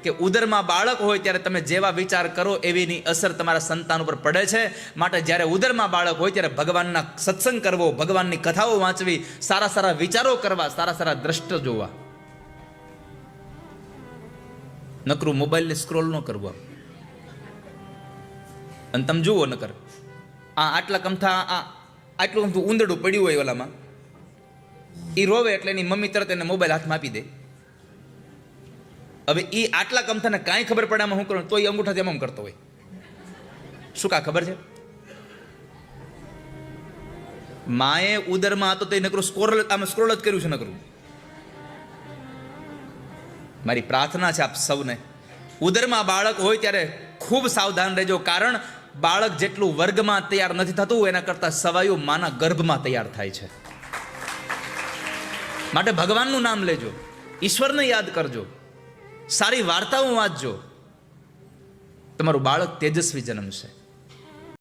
કે ઉદરમાં બાળક હોય ત્યારે તમે જેવા વિચાર કરો એવીની અસર તમારા સંતાન ઉપર પડે છે. માટે જ્યારે ઉદરમાં બાળક હોય ત્યારે ભગવાનના સત્સંગ કરવો, ભગવાનની કથાઓ વાંચવી, સારા સારા વિચારો કરવા, સારા સારા દ્રષ્ટ જોવા. નકરું મોબાઈલને સ્ક્રોલ ન કરવું. અને તમે જુઓ નકર આટલા કમથા આટલું અમથું ઉંદરડું પડ્યું હોય ઓલામાં, એ રોવે એટલે એની મમ્મી તરત એને મોબાઈલ હાથમાં આપી દે. હવે એ આટલા કમથાને કાંઈ ખબર પડે આમાં શું કરું, તો એ અંગૂઠાથી એમ કરતો હોય. શું કા ખબર છે? માએ ઉદરમાં હતો તો એ નકરું સ્ક્રોલ જ કર્યું છે નકરું. મારી પ્રાર્થના છે આપ સૌને, ઉદરમાં બાળક હોય ત્યારે ખૂબ સાવધાન રહેજો. કારણ બાળક જેટલું વર્ગમાં તૈયાર નથી થતું એના કરતાં સવાયું માના ગર્ભમાં તૈયાર થાય છે. માટે ભગવાનનું નામ લેજો, ઈશ્વરને યાદ કરજો, સારી વાર્તાઓ વાંચજો. તમારું બાળક તેજસ્વી જન્મશે.